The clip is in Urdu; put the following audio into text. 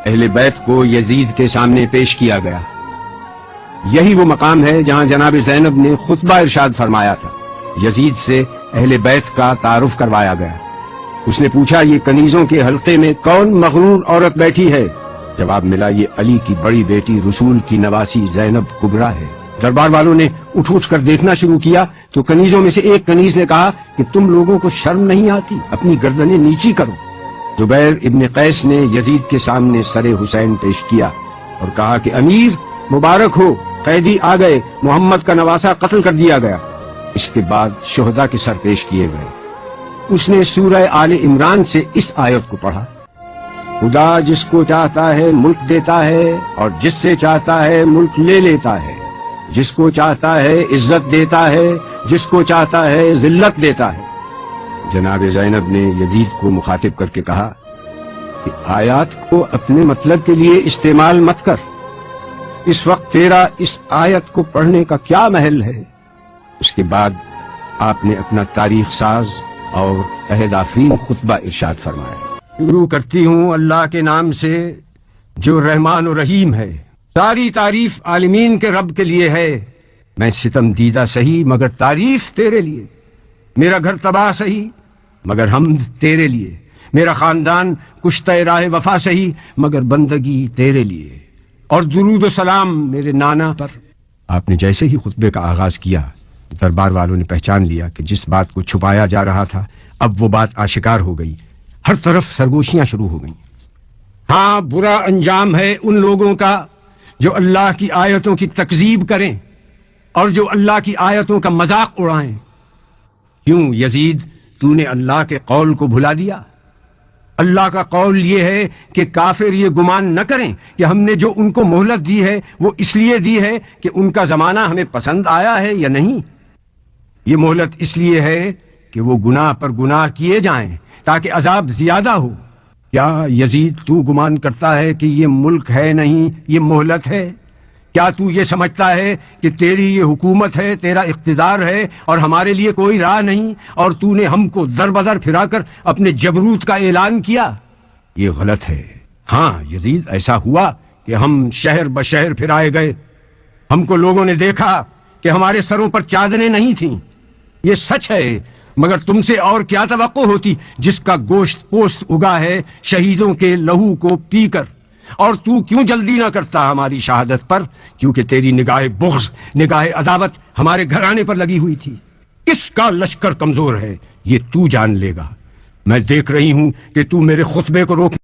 اہل بیت کو یزید کے سامنے پیش کیا گیا۔ یہی وہ مقام ہے جہاں جناب زینب نے خطبہ ارشاد فرمایا تھا۔ یزید سے اہل بیت کا تعارف کروایا گیا۔ اس نے پوچھا، یہ کنیزوں کے حلقے میں کون مغرور عورت بیٹھی ہے؟ جواب ملا، یہ علی کی بڑی بیٹی رسول کی نواسی زینب کبریٰ ہے۔ دربار والوں نے اٹھ کر دیکھنا شروع کیا تو کنیزوں میں سے ایک کنیز نے کہا کہ تم لوگوں کو شرم نہیں آتی؟ اپنی گردنیں نیچی کرو۔ زبیر ابن قیس نے یزید کے سامنے سر حسین پیش کیا اور کہا کہ امیر مبارک ہو، قیدی آ گئے، محمد کا نواسا قتل کر دیا گیا۔ اس کے بعد شہداء کے سر پیش کیے گئے۔ اس نے سورہ آل عمران سے اس آیت کو پڑھا، خدا جس کو چاہتا ہے ملک دیتا ہے اور جس سے چاہتا ہے ملک لے لیتا ہے، جس کو چاہتا ہے عزت دیتا ہے، جس کو چاہتا ہے ذلت دیتا ہے۔ جناب زینب نے یزید کو مخاطب کر کے کہا کہ آیات کو اپنے مطلب کے لیے استعمال مت کر، اس وقت تیرا اس آیت کو پڑھنے کا کیا محل ہے؟ اس کے بعد آپ نے اپنا تاریخ ساز اور عہد آفرین خطبہ ارشاد فرمایا۔ شروع کرتی ہوں اللہ کے نام سے جو رحمان و رحیم ہے۔ ساری تعریف عالمین کے رب کے لیے ہے۔ میں ستم دیدہ سہی مگر تعریف تیرے لیے، میرا گھر تباہ سہی مگر حمد تیرے لیے، میرا خاندان کشتہ راہ وفا سہی مگر بندگی تیرے لیے، اور درود و سلام میرے نانا پر۔ آپ نے جیسے ہی خطبے کا آغاز کیا، دربار والوں نے پہچان لیا کہ جس بات کو چھپایا جا رہا تھا اب وہ بات آشکار ہو گئی۔ ہر طرف سرگوشیاں شروع ہو گئیں۔ ہاں، برا انجام ہے ان لوگوں کا جو اللہ کی آیتوں کی تکذیب کریں اور جو اللہ کی آیتوں کا مذاق اڑائیں۔ کیوں یزید، تو نے اللہ کے قول کو بھلا دیا؟ اللہ کا قول یہ ہے کہ کافر یہ گمان نہ کریں کہ ہم نے جو ان کو مہلت دی ہے وہ اس لیے دی ہے کہ ان کا زمانہ ہمیں پسند آیا ہے یا نہیں۔ یہ مہلت اس لیے ہے کہ وہ گناہ پر گناہ کیے جائیں تاکہ عذاب زیادہ ہو۔ کیا یزید تو گمان کرتا ہے کہ یہ ملک ہے نہیں، یہ مہلت ہے؟ کیا تو یہ سمجھتا ہے کہ تیری یہ حکومت ہے، تیرا اقتدار ہے اور ہمارے لیے کوئی راہ نہیں، اور تو نے ہم کو در بدر پھرا کر اپنے جبروت کا اعلان کیا؟ یہ غلط ہے۔ ہاں یزید، ایسا ہوا کہ ہم شہر بشہر پھرائے گئے، ہم کو لوگوں نے دیکھا کہ ہمارے سروں پر چادریں نہیں تھیں۔ یہ سچ ہے، مگر تم سے اور کیا توقع ہوتی جس کا گوشت پوست اگا ہے شہیدوں کے لہو کو پی کر؟ اور تو کیوں جلدی نہ کرتا ہماری شہادت پر؟ کیونکہ تیری نگاہ بغض، نگاہ عداوت ہمارے گھرانے پر لگی ہوئی تھی۔ کس کا لشکر کمزور ہے یہ تو جان لے گا۔ میں دیکھ رہی ہوں کہ تو میرے خطبے کو روک